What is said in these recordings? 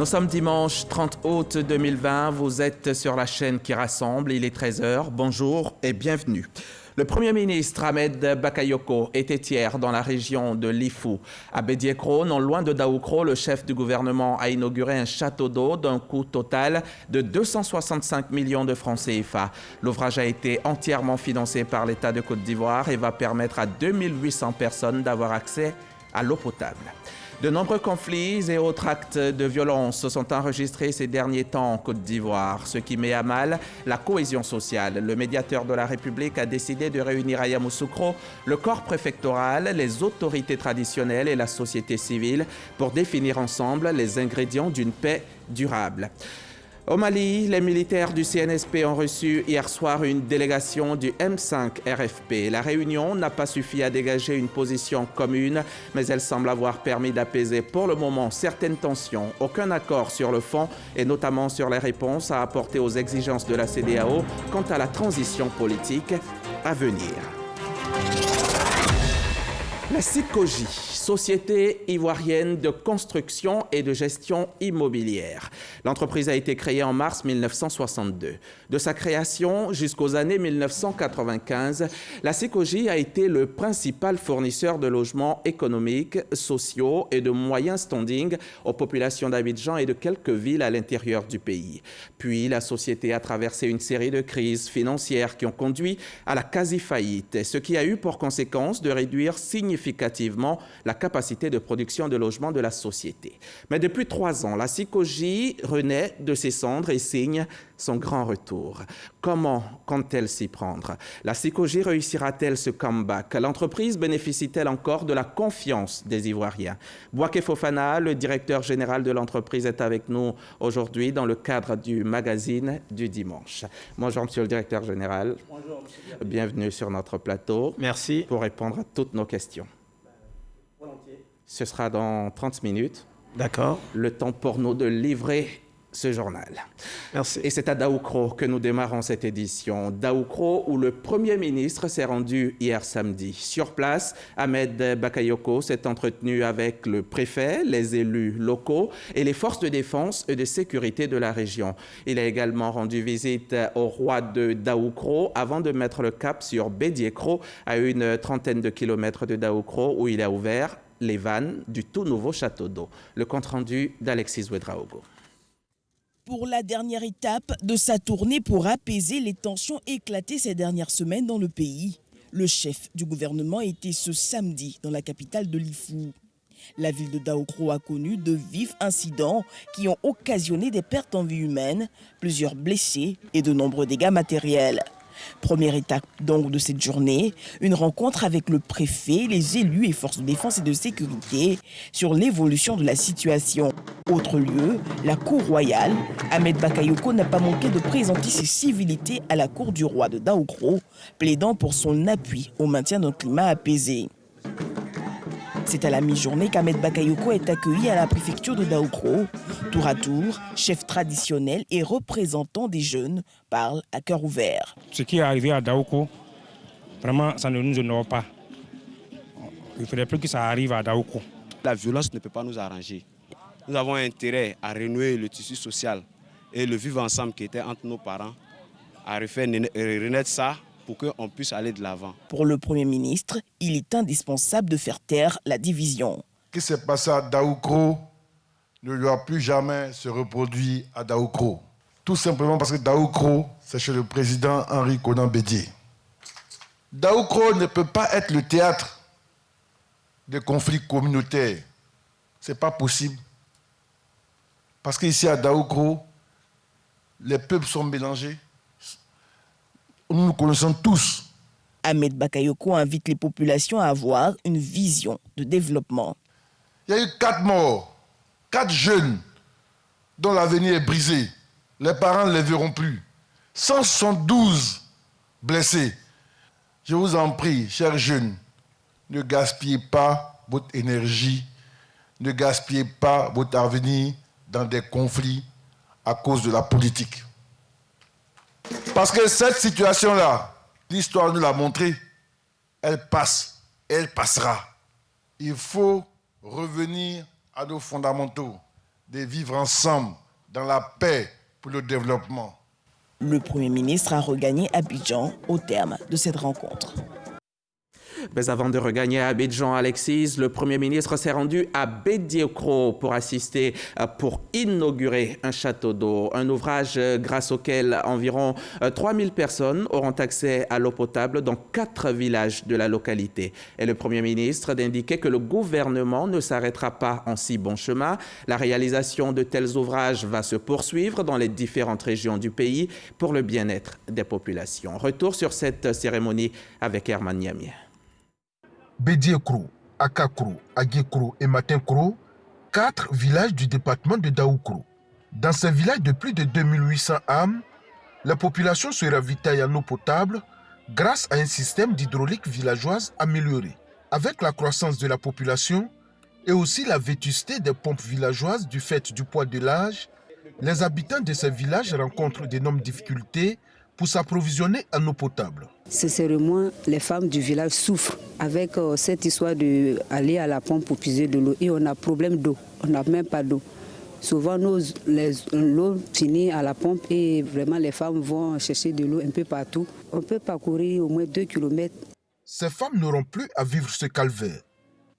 Nous sommes dimanche 30 août 2020, vous êtes sur la chaîne qui rassemble, il est 13 h, bonjour et bienvenue. Le Premier ministre Ahmed Bakayoko était hier dans la région de Lifou. À Bédiékro, non loin de Daoukro, le chef du gouvernement a inauguré un château d'eau d'un coût total de 265 millions de francs CFA. L'ouvrage a été entièrement financé par l'État de Côte d'Ivoire et va permettre à 2800 personnes d'avoir accès à l'eau potable. De nombreux conflits et autres actes de violence se sont enregistrés ces derniers temps en Côte d'Ivoire, ce qui met à mal la cohésion sociale. Le médiateur de la République a décidé de réunir à Yamoussoukro le corps préfectoral, les autorités traditionnelles et la société civile pour définir ensemble les ingrédients d'une paix durable. Au Mali, les militaires du CNSP ont reçu hier soir une délégation du M5 RFP. La réunion n'a pas suffi à dégager une position commune, mais elle semble avoir permis d'apaiser pour le moment certaines tensions. Aucun accord sur le fond et notamment sur les réponses à apporter aux exigences de la CEDEAO quant à la transition politique à venir. La SICOGI, Société ivoirienne de construction et de gestion immobilière. L'entreprise a été créée en mars 1962. De sa création jusqu'aux années 1995, la SICOGI a été le principal fournisseur de logements économiques, sociaux et de moyens standing aux populations d'Abidjan et de quelques villes à l'intérieur du pays. Puis, la société a traversé une série de crises financières qui ont conduit à la quasi-faillite, ce qui a eu pour conséquence de réduire significativement la capacité de production de logements de la société. Mais depuis 3 ans, la SICOGI renaît de ses cendres et signe son grand retour. Comment compte-t-elle s'y prendre? La SICOGI réussira-t-elle ce comeback? L'entreprise bénéficie-t-elle encore de la confiance des Ivoiriens? Bouaké Fofana, le directeur général de l'entreprise, est avec nous aujourd'hui dans le cadre du magazine du dimanche. Bonjour, monsieur le directeur général. Bonjour, monsieur. Bienvenue sur notre plateau. Merci. Pour répondre à toutes nos questions. Volontiers. Ce sera dans 30 minutes. D'accord. Le temps pour nous de livrer ce journal. Merci. Et c'est à Daoukro que nous démarrons cette édition. Daoukro, où le Premier ministre s'est rendu hier samedi. Sur place, Ahmed Bakayoko s'est entretenu avec le préfet, les élus locaux et les forces de défense et de sécurité de la région. Il a également rendu visite au roi de Daoukro avant de mettre le cap sur Bédiékro, à une trentaine de kilomètres de Daoukro, où il a ouvert les vannes du tout nouveau château d'eau. Le compte-rendu d'Alexis Ouedraogo. Pour la dernière étape de sa tournée pour apaiser les tensions éclatées ces dernières semaines dans le pays, le chef du gouvernement était ce samedi dans la capitale de Lifou. La ville de Daoukro a connu de vifs incidents qui ont occasionné des pertes en vie humaines, plusieurs blessés et de nombreux dégâts matériels. Première étape donc de cette journée, une rencontre avec le préfet, les élus et forces de défense et de sécurité sur l'évolution de la situation. Autre lieu, la cour royale. Ahmed Bakayoko n'a pas manqué de présenter ses civilités à la cour du roi de Daoukro, plaidant pour son appui au maintien d'un climat apaisé. C'est à la mi-journée qu'Ahmed Bakayoko est accueilli à la préfecture de Daoukro. Tour à tour, chef traditionnel et représentant des jeunes parlent à cœur ouvert. Ce qui est arrivé à Daoukro, vraiment, ça ne nous honore pas. Il ne faudrait plus que ça arrive à Daoukro. La violence ne peut pas nous arranger. Nous avons intérêt à renouer le tissu social et le vivre ensemble qui était entre nos parents, à refaire renaître ça pour qu'on puisse aller de l'avant. Pour le Premier ministre, il est indispensable de faire taire la division. Ce qui s'est passé à Daoukro ne doit plus jamais se reproduire à Daoukro. Tout simplement parce que Daoukro, c'est chez le président Henri Konan Bédié. Daoukro ne peut pas être le théâtre de conflits communautaires. Ce n'est pas possible. Parce qu'ici à Daoukro, les peuples sont mélangés. Nous nous connaissons tous. Ahmed Bakayoko invite les populations à avoir une vision de développement. Il y a eu 4 morts, 4 jeunes dont l'avenir est brisé. Les parents ne les verront plus. 172 blessés. Je vous en prie, chers jeunes, ne gaspillez pas votre énergie, ne gaspillez pas votre avenir dans des conflits à cause de la politique. Parce que cette situation-là, l'histoire nous l'a montré, elle passe, elle passera. Il faut revenir à nos fondamentaux, de vivre ensemble dans la paix pour le développement. Le Premier ministre a regagné Abidjan au terme de cette rencontre. Mais avant de regagner Abidjan, Alexis, le Premier ministre s'est rendu à Bediekro pour inaugurer un château d'eau, un ouvrage grâce auquel environ 3000 personnes auront accès à l'eau potable dans 4 villages de la localité. Et le Premier ministre d'indiquer que le gouvernement ne s'arrêtera pas en si bon chemin. La réalisation de tels ouvrages va se poursuivre dans les différentes régions du pays pour le bien-être des populations. Retour sur cette cérémonie avec Herman Niamie. Bediekro, Akakro, Agekro et Matinkro, 4 villages du département de Daoukro. Dans ces villages de plus de 2800 âmes, la population se ravitaille en eau potable grâce à un système d'hydraulique villageoise amélioré. Avec la croissance de la population et aussi la vétusté des pompes villageoises du fait du poids de l'âge, les habitants de ces villages rencontrent d'énormes difficultés pour s'approvisionner en eau potable. Sincèrement, les femmes du village souffrent avec cette histoire d'aller à la pompe pour puiser de l'eau. Et on a problème d'eau, on n'a même pas d'eau. Souvent, l'eau finit à la pompe et vraiment les femmes vont chercher de l'eau un peu partout. On peut parcourir au moins 2 km. Ces femmes n'auront plus à vivre ce calvaire.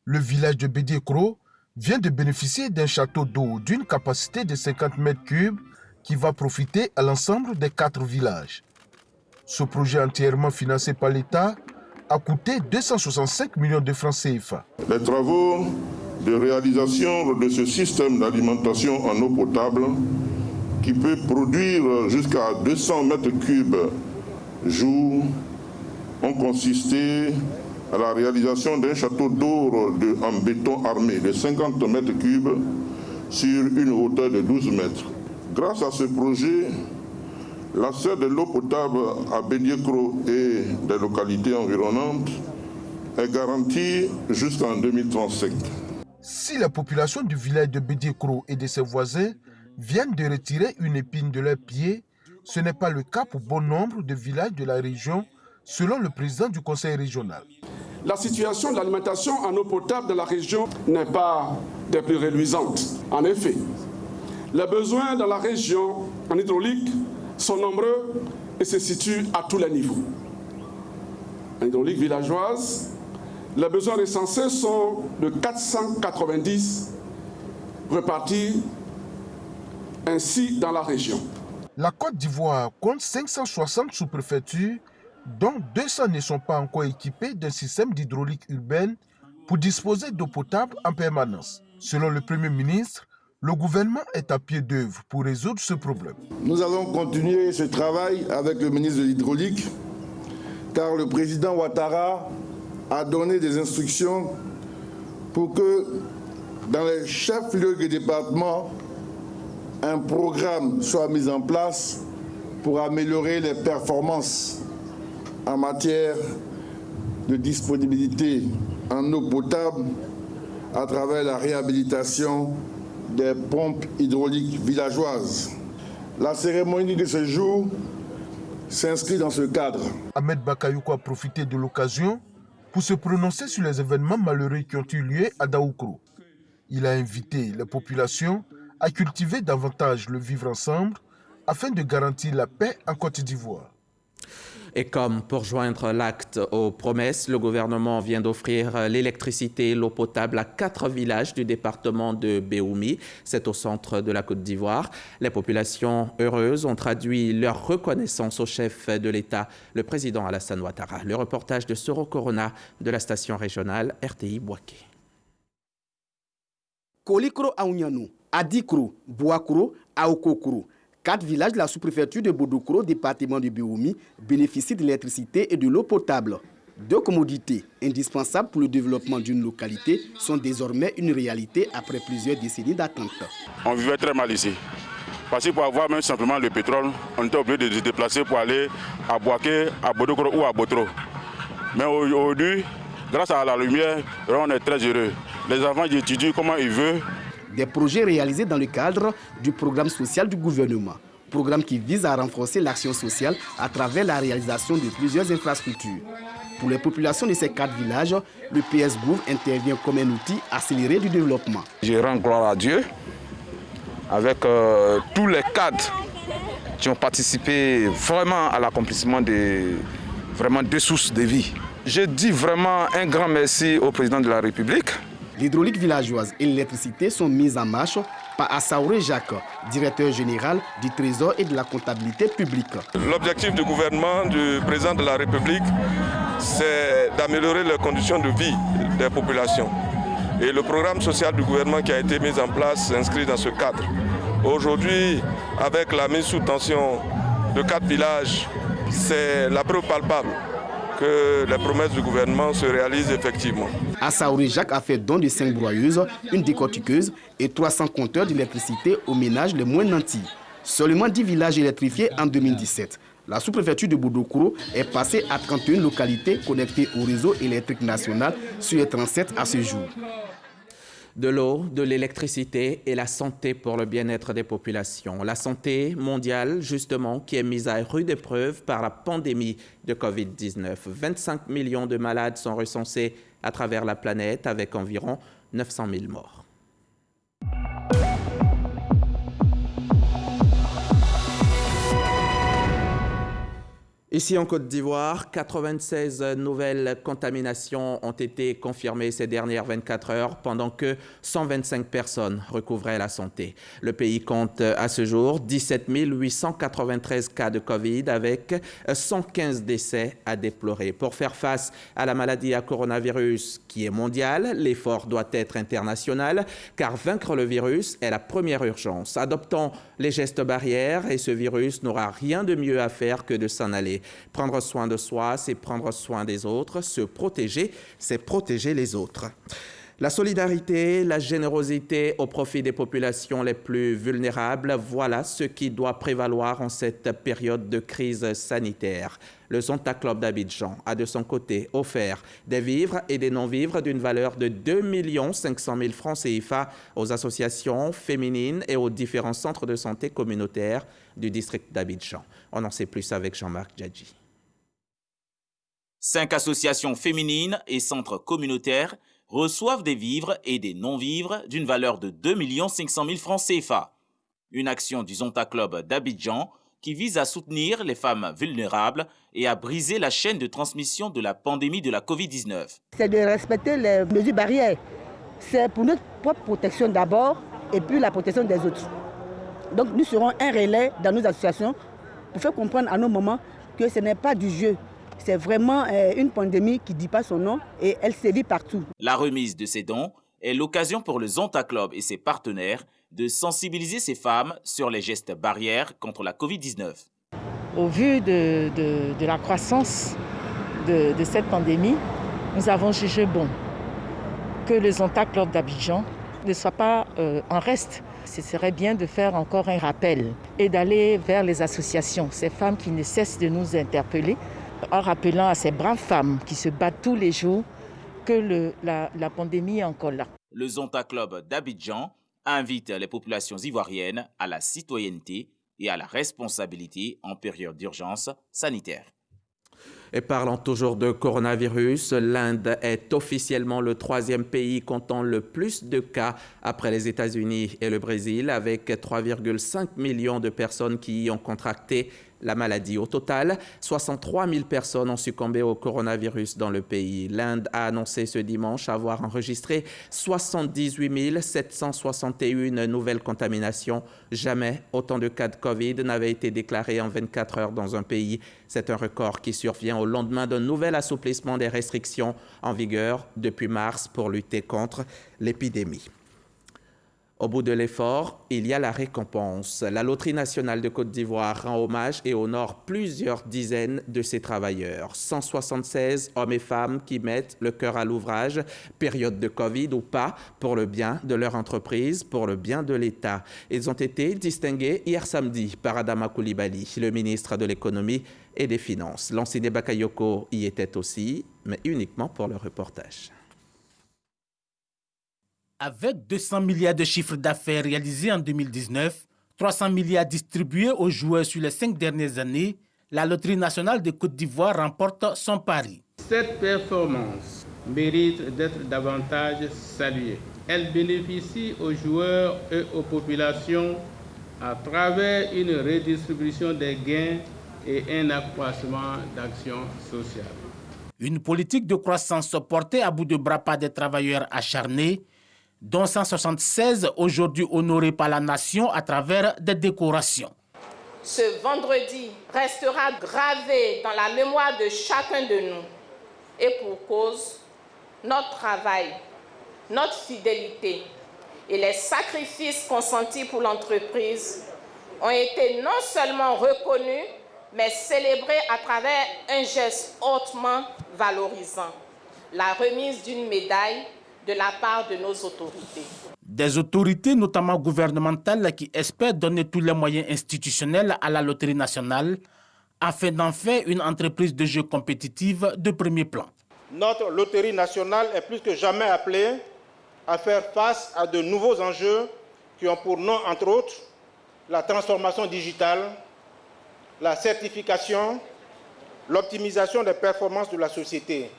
Le village de Bediekro vient de bénéficier d'un château d'eau d'une capacité de 50 mètres cubes qui va profiter à l'ensemble des 4 villages. Ce projet entièrement financé par l'État a coûté 265 millions de francs CFA. Les travaux de réalisation de ce système d'alimentation en eau potable qui peut produire jusqu'à 200 mètres cubes jour ont consisté à la réalisation d'un château d'eau en béton armé de 50 mètres cubes sur une hauteur de 12 mètres. Grâce à ce projet, l'accès de l'eau potable à Bediekro et des localités environnantes est garanti jusqu'en 2037. Si la population du village de Bediekro et de ses voisins viennent de retirer une épine de leurs pieds, ce n'est pas le cas pour bon nombre de villages de la région, selon le président du conseil régional. La situation de l'alimentation en eau potable de la région n'est pas des plus reluisantes. En effet, les besoins dans la région en hydraulique sont nombreux et se situent à tous les niveaux. En hydraulique villageoise, les besoins recensés sont de 490 repartis ainsi dans la région. La Côte d'Ivoire compte 560 sous-préfectures, dont 200 ne sont pas encore équipées d'un système d'hydraulique urbaine pour disposer d'eau potable en permanence. Selon le Premier ministre, le gouvernement est à pied d'œuvre pour résoudre ce problème. Nous allons continuer ce travail avec le ministre de l'Hydraulique, car le président Ouattara a donné des instructions pour que dans les chefs-lieux du département, un programme soit mis en place pour améliorer les performances en matière de disponibilité en eau potable à travers la réhabilitation des pompes hydrauliques villageoises. La cérémonie de ce jour s'inscrit dans ce cadre. Ahmed Bakayoko a profité de l'occasion pour se prononcer sur les événements malheureux qui ont eu lieu à Daoukro. Il a invité les populations à cultiver davantage le vivre ensemble afin de garantir la paix en Côte d'Ivoire. Et comme pour joindre l'acte aux promesses, le gouvernement vient d'offrir l'électricité et l'eau potable à 4 villages du département de Béoumi. C'est au centre de la Côte d'Ivoire. Les populations heureuses ont traduit leur reconnaissance au chef de l'État, le président Alassane Ouattara. Le reportage de Soro Corona de la station régionale RTI Bouaké. Kolikro Aounyano, Adikro, Bouakro, Aokokro. 4 villages de la sous-préfecture de Bodokro, département de Béoumi, bénéficient de l'électricité et de l'eau potable. 2 commodités indispensables pour le développement d'une localité sont désormais une réalité après plusieurs décennies d'attente. On vivait très mal ici. Parce que pour avoir même simplement le pétrole, on était obligé de se déplacer pour aller à Bouaké, à Bodokro ou à Botro. Mais aujourd'hui, grâce à la lumière, on est très heureux. Les enfants étudient comment ils veulent. Des projets réalisés dans le cadre du programme social du gouvernement. Programme qui vise à renforcer l'action sociale à travers la réalisation de plusieurs infrastructures. Pour les populations de ces 4 villages, le PS Gouv intervient comme un outil accéléré du développement. Je rends gloire à Dieu avec tous les cadres qui ont participé vraiment à l'accomplissement de vraiment deux sources de vie. Je dis vraiment un grand merci au président de la République. L'hydraulique villageoise et l'électricité sont mises en marche par Assaouré Jacques, directeur général du Trésor et de la comptabilité publique. L'objectif du gouvernement du président de la République, c'est d'améliorer les conditions de vie des populations. Et le programme social du gouvernement qui a été mis en place s'inscrit dans ce cadre. Aujourd'hui, avec la mise sous tension de 4 villages, c'est la preuve palpable que les promesses du gouvernement se réalisent effectivement. Assaouré Jacques a fait don de 5 broyeuses, une décortiqueuse et 300 compteurs d'électricité aux ménages les moins nantis. Seulement 10 villages électrifiés en 2017. La sous-préfecture de Bodo-Kouro est passée à 31 localités connectées au réseau électrique national sur les 37 à ce jour. De l'eau, de l'électricité et la santé pour le bien-être des populations. La santé mondiale, justement, qui est mise à rude épreuve par la pandémie de Covid-19. 25 millions de malades sont recensés à travers la planète avec environ 900 000 morts. Ici en Côte d'Ivoire, 96 nouvelles contaminations ont été confirmées ces dernières 24 heures pendant que 125 personnes recouvraient la santé. Le pays compte à ce jour 17 893 cas de Covid avec 115 décès à déplorer. Pour faire face à la maladie à coronavirus qui est mondiale, l'effort doit être international car vaincre le virus est la première urgence. Adoptons les gestes barrières et ce virus n'aura rien de mieux à faire que de s'en aller. Prendre soin de soi, c'est prendre soin des autres. Se protéger, c'est protéger les autres. La solidarité, la générosité au profit des populations les plus vulnérables, voilà ce qui doit prévaloir en cette période de crise sanitaire. Le Zonta Club d'Abidjan a de son côté offert des vivres et des non-vivres d'une valeur de 2 500 000 francs CFA aux associations féminines et aux différents centres de santé communautaires du district d'Abidjan. On en sait plus avec Jean-Marc Djadji. 5 associations féminines et centres communautaires reçoivent des vivres et des non-vivres d'une valeur de 2 500 000 francs CFA. Une action du Zonta Club d'Abidjan qui vise à soutenir les femmes vulnérables et à briser la chaîne de transmission de la pandémie de la Covid-19. C'est de respecter les mesures barrières. C'est pour notre propre protection d'abord et puis la protection des autres. Donc nous serons un relais dans nos associations pour faire comprendre à nos mamans que ce n'est pas du jeu. C'est vraiment une pandémie qui ne dit pas son nom et elle sévit partout. La remise de ces dons est l'occasion pour le Zonta Club et ses partenaires de sensibiliser ces femmes sur les gestes barrières contre la Covid-19. Au vu de la croissance de cette pandémie, nous avons jugé bon que le Zonta Club d'Abidjan ne soit pas en reste. Ce serait bien de faire encore un rappel et d'aller vers les associations, ces femmes qui ne cessent de nous interpeller, en rappelant à ces braves femmes qui se battent tous les jours que la pandémie est encore là. Le Zonta Club d'Abidjan invite les populations ivoiriennes à la citoyenneté et à la responsabilité en période d'urgence sanitaire. Et parlant toujours de coronavirus, l'Inde est officiellement le 3e pays comptant le plus de cas après les États-Unis et le Brésil, avec 3,5 millions de personnes qui y ont contracté la maladie. Au total, 63 000 personnes ont succombé au coronavirus dans le pays. L'Inde a annoncé ce dimanche avoir enregistré 78 761 nouvelles contaminations. Jamais autant de cas de Covid n'avaient été déclarés en 24 heures dans un pays. C'est un record qui survient au lendemain d'un nouvel assouplissement des restrictions en vigueur depuis mars pour lutter contre l'épidémie. Au bout de l'effort, il y a la récompense. La Loterie nationale de Côte d'Ivoire rend hommage et honore plusieurs dizaines de ses travailleurs. 176 hommes et femmes qui mettent le cœur à l'ouvrage, période de Covid ou pas, pour le bien de leur entreprise, pour le bien de l'État. Ils ont été distingués hier samedi par Adama Coulibaly, le ministre de l'Économie et des Finances. Lansine Bakayoko y était aussi, mais uniquement pour le reportage. Avec 200 milliards de chiffres d'affaires réalisés en 2019, 300 milliards distribués aux joueurs sur les 5 dernières années, la Loterie nationale de Côte d'Ivoire remporte son pari. Cette performance mérite d'être davantage saluée. Elle bénéficie aux joueurs et aux populations à travers une redistribution des gains et un accroissement d'action sociale. Une politique de croissance portée à bout de bras par des travailleurs acharnés, dont 176 aujourd'hui honorés par la nation à travers des décorations. Ce vendredi restera gravé dans la mémoire de chacun de nous. Et pour cause, notre travail, notre fidélité et les sacrifices consentis pour l'entreprise ont été non seulement reconnus, mais célébrés à travers un geste hautement valorisant, la remise d'une médaille de la part de nos autorités. Des autorités, notamment gouvernementales, qui espèrent donner tous les moyens institutionnels à la Loterie nationale afin d'en faire une entreprise de jeux compétitive de premier plan. Notre Loterie nationale est plus que jamais appelée à faire face à de nouveaux enjeux qui ont pour nom, entre autres, la transformation digitale, la certification, l'optimisation des performances de la société.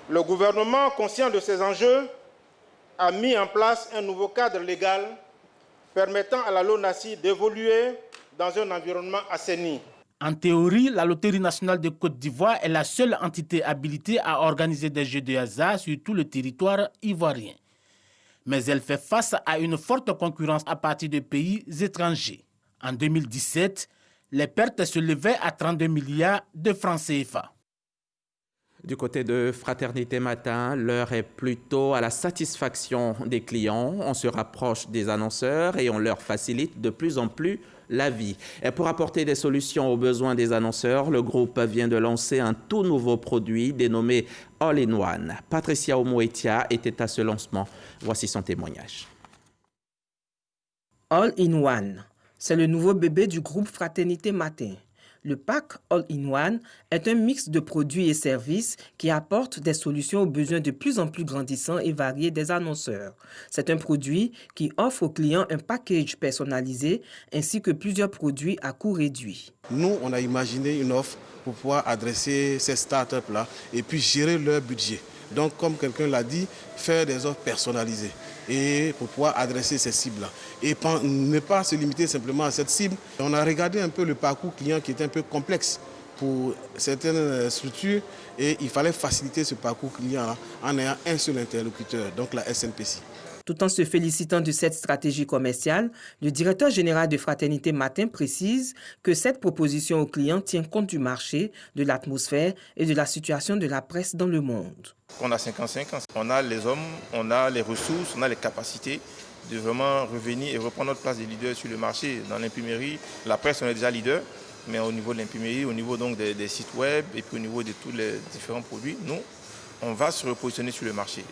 Le gouvernement, conscient de ces enjeux, a mis en place un nouveau cadre légal permettant à la LONASI d'évoluer dans un environnement assaini. En théorie, la Loterie nationale de Côte d'Ivoire est la seule entité habilitée à organiser des jeux de hasard sur tout le territoire ivoirien. Mais elle fait face à une forte concurrence à partir de pays étrangers. En 2017, les pertes se levaient à 32 milliards de francs CFA. Du côté de Fraternité Matin, l'heure est plutôt à la satisfaction des clients. On se rapproche des annonceurs et on leur facilite de plus en plus la vie. Et pour apporter des solutions aux besoins des annonceurs, le groupe vient de lancer un tout nouveau produit dénommé All-in-One. Patricia Omoetia était à ce lancement. Voici son témoignage. All-in-One, c'est le nouveau bébé du groupe Fraternité Matin. Le pack All-in-One est un mix de produits et services qui apporte des solutions aux besoins de plus en plus grandissants et variés des annonceurs. C'est un produit qui offre aux clients un package personnalisé ainsi que plusieurs produits à coût réduit. Nous, on a imaginé une offre pour pouvoir adresser ces startups-là et puis gérer leur budget. Donc, comme quelqu'un l'a dit, faire des offres personnalisées et pour pouvoir adresser ces cibles-là. Et ne pas se limiter simplement à cette cible. On a regardé un peu le parcours client qui était un peu complexe pour certaines structures et il fallait faciliter ce parcours client-là en ayant un seul interlocuteur, donc la SNPC. Tout en se félicitant de cette stratégie commerciale, le directeur général de Fraternité Matin précise que cette proposition aux clients tient compte du marché, de l'atmosphère et de la situation de la presse dans le monde. On a 55 ans, on a les hommes, on a les ressources, on a les capacités de vraiment revenir et reprendre notre place de leader sur le marché. Dans l'imprimerie, la presse, on est déjà leader, mais au niveau de l'imprimerie, au niveau donc des sites web et puis au niveau de tous les différents produits, nous, on va se repositionner sur le marché.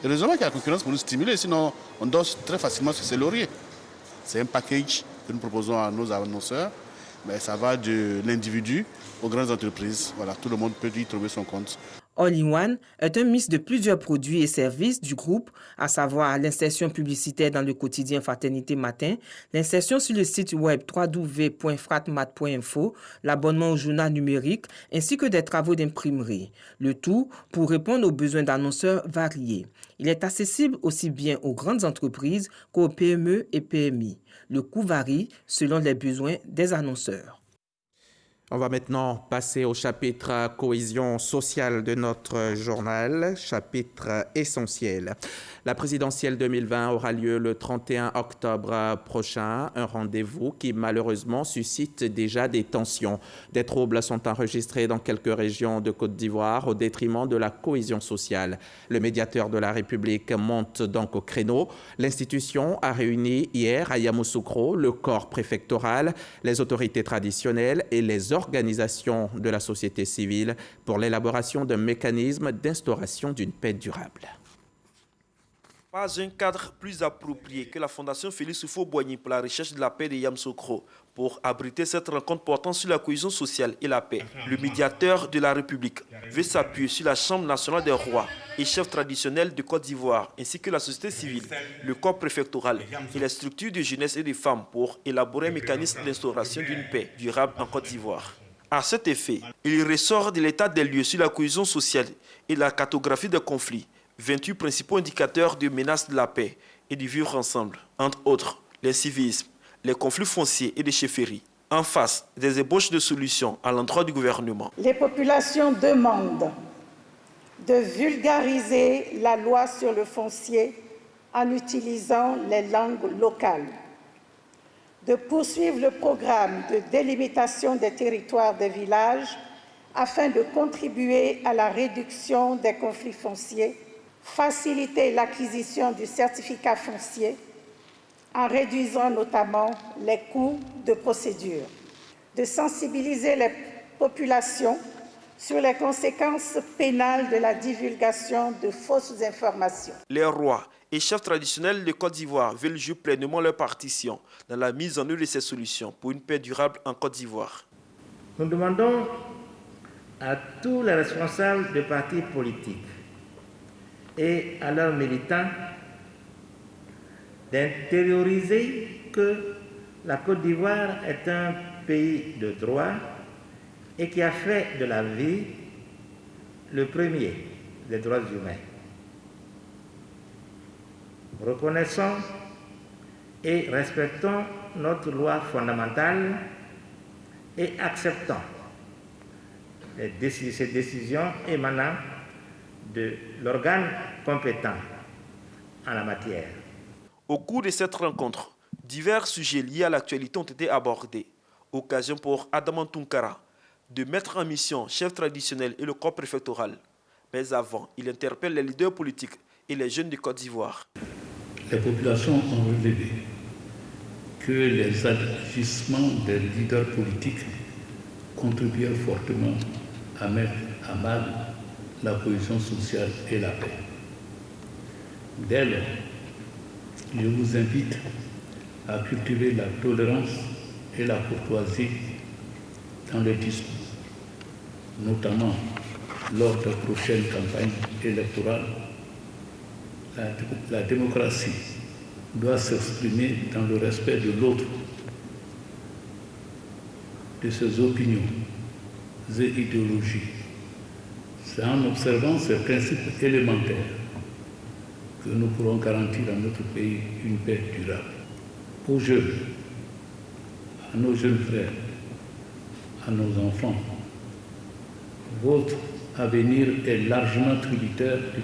Heureusement qu'il y a la concurrence pour nous stimuler, sinon on danse très facilement sur ses lauriers. C'est un package que nous proposons à nos annonceurs, mais ça va de l'individu aux grandes entreprises. Voilà, tout le monde peut y trouver son compte. All-in-One est un mix de plusieurs produits et services du groupe, à savoir l'insertion publicitaire dans le quotidien Fraternité Matin, l'insertion sur le site web www.fratmat.info, l'abonnement au journal numérique, ainsi que des travaux d'imprimerie. Le tout pour répondre aux besoins d'annonceurs variés. Il est accessible aussi bien aux grandes entreprises qu'aux PME et PMI. Le coût varie selon les besoins des annonceurs. On va maintenant passer au chapitre cohésion sociale de notre journal, chapitre essentiel. La présidentielle 2020 aura lieu le 31 octobre prochain, un rendez-vous qui malheureusement suscite déjà des tensions. Des troubles sont enregistrés dans quelques régions de Côte d'Ivoire au détriment de la cohésion sociale. Le médiateur de la République monte donc au créneau. L'institution a réuni hier à Yamoussoukro le corps préfectoral, les autorités traditionnelles et les organisations de la société civile pour l'élaboration d'un mécanisme d'instauration d'une paix durable. Pas un cadre plus approprié que la Fondation Félix Houphouët-Boigny pour la recherche de la paix de Yamoussoukro pour abriter cette rencontre portant sur la cohésion sociale et la paix. Le médiateur de la République veut s'appuyer sur la Chambre nationale des rois et chefs traditionnels de Côte d'Ivoire, ainsi que la société civile, le corps préfectoral et les structures de jeunesse et de femmes pour élaborer un mécanisme d'instauration d'une paix durable en Côte d'Ivoire. À cet effet, il ressort de l'état des lieux sur la cohésion sociale et la cartographie des conflits 28 principaux indicateurs de menace de la paix et du vivre ensemble, entre autres l'incivisme, les conflits fonciers et les chefferies, en face des ébauches de solutions à l'endroit du gouvernement. Les populations demandent de vulgariser la loi sur le foncier en utilisant les langues locales, de poursuivre le programme de délimitation des territoires des villages afin de contribuer à la réduction des conflits fonciers, faciliter l'acquisition du certificat foncier en réduisant notamment les coûts de procédure, de sensibiliser les populations sur les conséquences pénales de la divulgation de fausses informations. Les rois et chefs traditionnels de Côte d'Ivoire veulent jouer pleinement leur partition dans la mise en œuvre de ces solutions pour une paix durable en Côte d'Ivoire. Nous demandons à tous les responsables de partis politiques et à leurs militants d'intérioriser que la Côte d'Ivoire est un pays de droit et qui a fait de la vie le premier des droits humains. Reconnaissons et respectons notre loi fondamentale et acceptons ces décisions émanant de l'organe compétent en la matière. Au cours de cette rencontre, divers sujets liés à l'actualité ont été abordés. Occasion pour Adama Tunkara de mettre en mission chef traditionnel et le corps préfectoral. Mais avant, il interpelle les leaders politiques et les jeunes de Côte d'Ivoire. Les populations ont relevé que les agissements des leaders politiques contribuaient fortement à mettre à mal la cohésion sociale et la paix. Dès lors, je vous invite à cultiver la tolérance et la courtoisie dans les discours, notamment lors de prochaines campagnes électorales. La démocratie doit s'exprimer dans le respect de l'autre, de ses opinions et idéologies. C'est en observant ces principes élémentaires que nous pourrons garantir à notre pays une paix durable. Aux jeunes, à nos jeunes frères, à nos enfants, votre avenir est largement tributaire du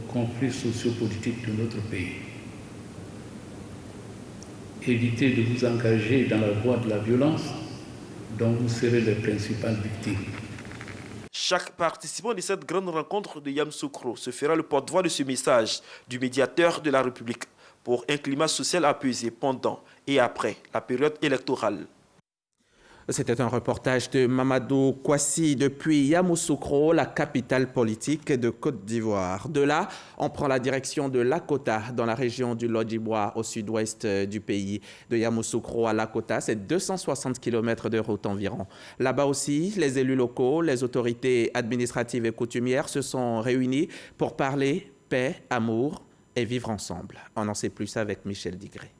conflit sociopolitique de notre pays. Évitez de vous engager dans la voie de la violence dont vous serez les principales victimes. Chaque participant de cette grande rencontre de Yamoussoukro se fera le porte-voix de ce message du médiateur de la République pour un climat social apaisé pendant et après la période électorale. C'était un reportage de Mamadou Kouassi depuis Yamoussoukro, la capitale politique de Côte d'Ivoire. De là, on prend la direction de Lakota, dans la région du Lodjibois, au sud-ouest du pays. De Yamoussoukro à Lakota, c'est 260 km de route environ. Là-bas aussi, les élus locaux, les autorités administratives et coutumières se sont réunis pour parler paix, amour et vivre ensemble. On en sait plus avec Michel Digré.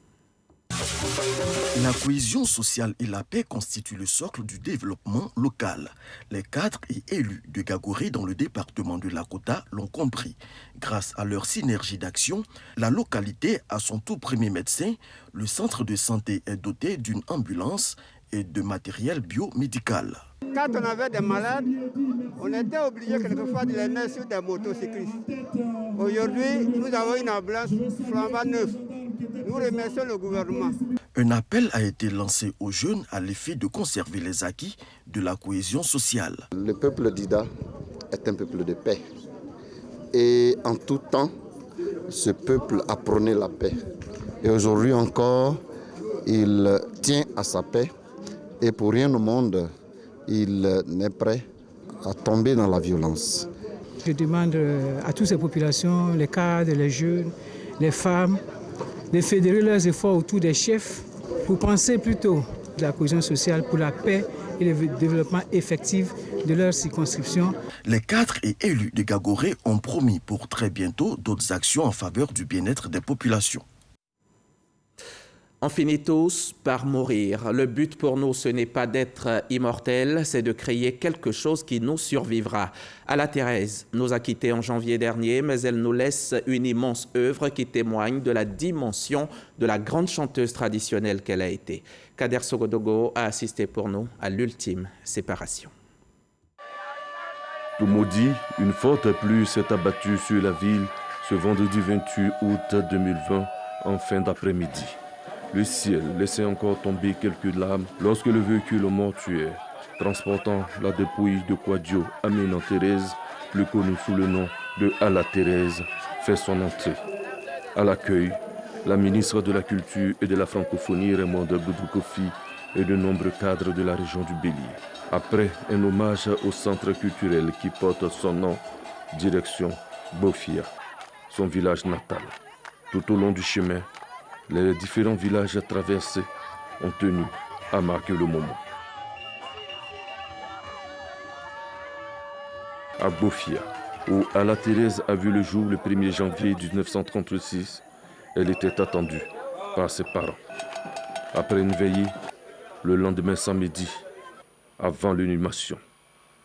La cohésion sociale et la paix constituent le socle du développement local. Les cadres et élus de Gagoré dans le département de Lakota l'ont compris. Grâce à leur synergie d'action, la localité a son tout premier médecin. Le centre de santé est doté d'une ambulance et de matériel biomédical. Quand on avait des malades, on était obligé quelquefois de les mettre sur des motocyclistes. Aujourd'hui, nous avons une ambulance flambant neuve. Nous remercions le gouvernement. Un appel a été lancé aux jeunes à l'effet de conserver les acquis de la cohésion sociale. Le peuple d'Ida est un peuple de paix. Et en tout temps, ce peuple a prôné la paix. Et aujourd'hui encore, il tient à sa paix. Et pour rien au monde, il n'est prêt à tomber dans la violence. Je demande à toutes ces populations, les cadres, les jeunes, les femmes, de fédérer leurs efforts autour des chefs pour penser plutôt de la cohésion sociale, pour la paix et le développement effectif de leur circonscription. Les cadres et élus de Gagoré ont promis pour très bientôt d'autres actions en faveur du bien-être des populations. On finit tous par mourir. Le but pour nous, ce n'est pas d'être immortel, c'est de créer quelque chose qui nous survivra. Alla Thérèse nous a quittés en janvier dernier, mais elle nous laisse une immense œuvre qui témoigne de la dimension de la grande chanteuse traditionnelle qu'elle a été. Kader Sogodogo a assisté pour nous à l'ultime séparation. Tout maudit, une forte pluie s'est abattue sur la ville ce vendredi 28 août 2020 en fin d'après-midi. Le ciel laissait encore tomber quelques larmes lorsque le véhicule mortuaire transportant la dépouille de Kouadio Amina Thérèse, plus connue sous le nom de Alla Thérèse, fait son entrée. À l'accueil, la ministre de la Culture et de la Francophonie, Raymonde Boudou-Kofi, et de nombreux cadres de la région du Bélier. Après un hommage au centre culturel qui porte son nom, direction Bofia, son village natal. Tout au long du chemin, les différents villages traversés ont tenu à marquer le moment. À Bofia, où Alla Thérèse a vu le jour le 1er janvier 1936, elle était attendue par ses parents. Après une veillée, le lendemain samedi, avant l'inhumation,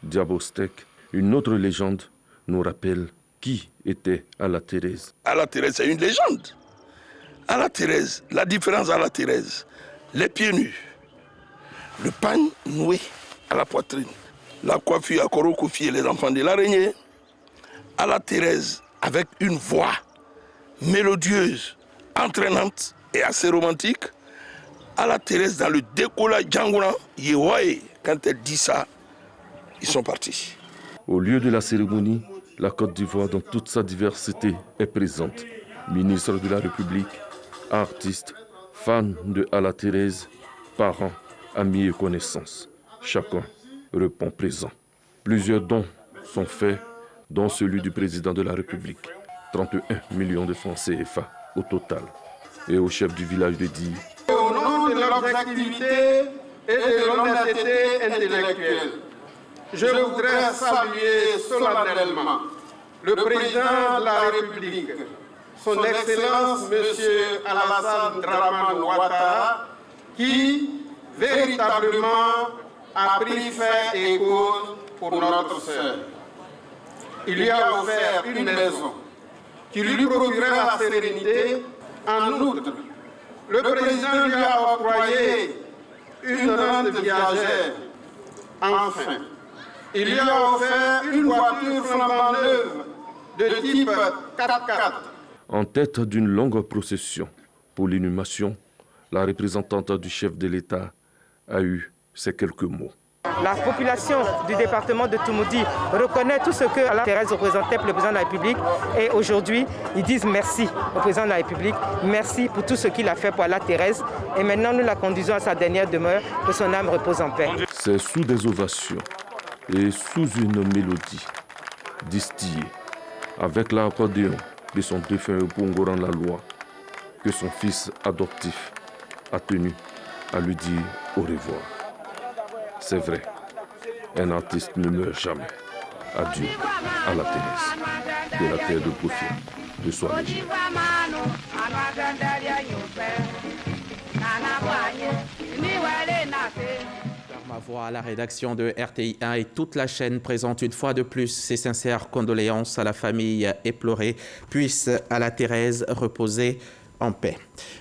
Diabostek, une autre légende, nous rappelle qui était Alla Thérèse. Alla Thérèse, c'est une légende. Alla Thérèse, la différence Alla Thérèse, les pieds nus, le pagne noué à la poitrine, la coiffure à Koro Kofi et les enfants de l'araignée. Alla Thérèse avec une voix mélodieuse, entraînante et assez romantique. Alla Thérèse dans le décollage Djangoula, Yewaye, quand elle dit ça, ils sont partis. Au lieu de la cérémonie, la Côte d'Ivoire dans toute sa diversité est présente. Ministre de la République, artistes, fans de Alla Thérèse, parents, amis et connaissances. Chacun répond présent. Plusieurs dons sont faits, dont celui du président de la République. 31 millions de francs CFA au total. Et au chef du village de Di. Au nom de l'objectivité et de l'honnêteté intellectuelle, je voudrais saluer solennellement le président de la République, son Excellence M. Alassane Dramane Ouattara, qui véritablement a pris fait et cause pour notre sœur. Il lui a offert une maison qui lui procurait la sérénité. En outre, le président lui a octroyé une rente viagère. Enfin, il lui a offert une voiture flambant neuve de type 4x4. En tête d'une longue procession pour l'inhumation, la représentante du chef de l'État a eu ces quelques mots. La population du département de Toumoudi reconnaît tout ce que Alla Thérèse représentait pour le président de la République et aujourd'hui, ils disent merci au président de la République, merci pour tout ce qu'il a fait pour Alla Thérèse et maintenant nous la conduisons à sa dernière demeure, que son âme repose en paix. C'est sous des ovations et sous une mélodie distillée avec l'accordéon de son défunt époux Ngoran Laloua que son fils adoptif a tenu à lui dire au revoir. C'est vrai, un artiste ne meurt jamais. Adieu à la Thérèse, de la terre de Bofia, de Soir-Léger. Ma voix à la rédaction de RTI1 et toute la chaîne présente une fois de plus ses sincères condoléances à la famille éplorée. Puisse Alla Thérèse reposer en paix.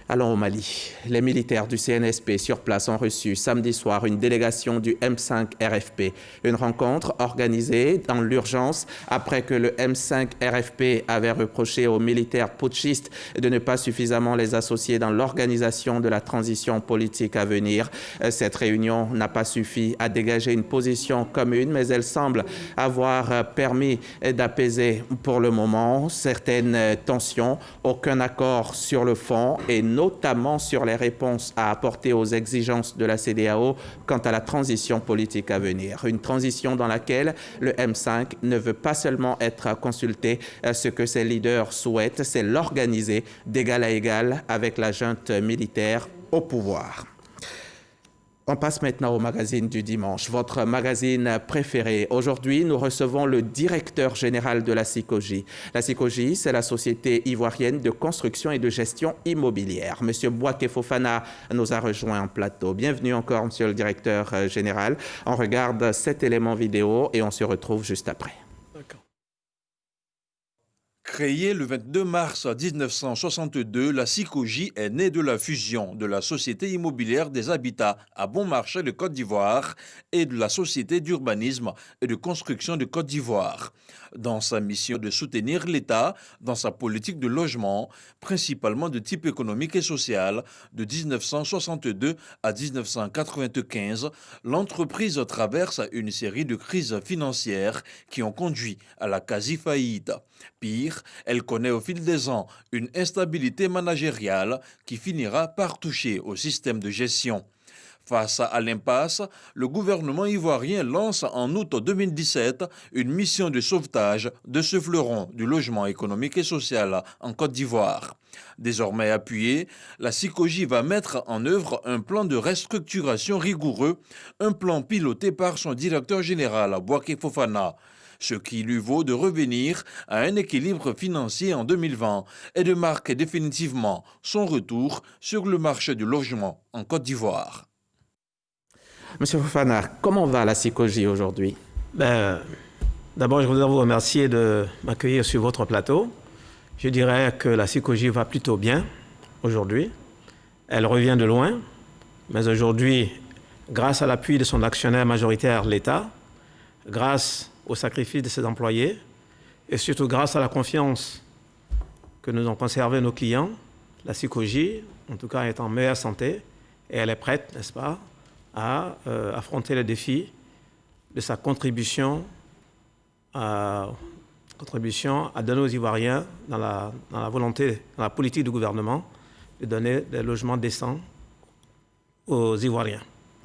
Allons au Mali. Les militaires du CNSP sur place ont reçu samedi soir une délégation du M5 RFP. Une rencontre organisée dans l'urgence après que le M5 RFP avait reproché aux militaires putschistes de ne pas suffisamment les associer dans l'organisation de la transition politique à venir. Cette réunion n'a pas suffi à dégager une position commune, mais elle semble avoir permis d'apaiser pour le moment certaines tensions. Aucun accord sur le fond et notamment sur les réponses à apporter aux exigences de la CEDEAO quant à la transition politique à venir. Une transition dans laquelle le M5 ne veut pas seulement être consulté, ce que ses leaders souhaitent, c'est l'organiser d'égal à égal avec la junte militaire au pouvoir. On passe maintenant au magazine du dimanche, votre magazine préféré. Aujourd'hui, nous recevons le directeur général de la SICOGI. La SICOGI, c'est la Société ivoirienne de construction et de gestion immobilière. Monsieur Bouaké Fofana nous a rejoint en plateau. Bienvenue encore, monsieur le directeur général. On regarde cet élément vidéo et on se retrouve juste après. Créée le 22 mars 1962, la SICOGI est née de la fusion de la Société immobilière des habitats à Bon Marché de Côte d'Ivoire et de la Société d'urbanisme et de construction de Côte d'Ivoire. Dans sa mission de soutenir l'État dans sa politique de logement, principalement de type économique et social, de 1962 à 1995, l'entreprise traverse une série de crises financières qui ont conduit à la quasi-faillite. Pire, elle connaît au fil des ans une instabilité managériale qui finira par toucher au système de gestion. Face à l'impasse, le gouvernement ivoirien lance en août 2017 une mission de sauvetage de ce fleuron du logement économique et social en Côte d'Ivoire. Désormais appuyée, la SICOGI va mettre en œuvre un plan de restructuration rigoureux, un plan piloté par son directeur général, Bouaké Fofana. Ce qui lui vaut de revenir à un équilibre financier en 2020 et de marquer définitivement son retour sur le marché du logement en Côte d'Ivoire. Monsieur Fofana, comment va la SICOGI aujourd'hui? D'abord, je voudrais vous remercier de m'accueillir sur votre plateau. Je dirais que la SICOGI va plutôt bien aujourd'hui. Elle revient de loin, mais aujourd'hui, grâce à l'appui de son actionnaire majoritaire, l'État, grâce au sacrifice de ses employés et surtout grâce à la confiance que nous ont conservé nos clients, la SICOGI, en tout cas, est en meilleure santé et elle est prête, n'est-ce pas, à affronter les défis de sa contribution à donner aux Ivoiriens, dans la volonté, dans la politique du gouvernement, de donner des logements décents aux Ivoiriens.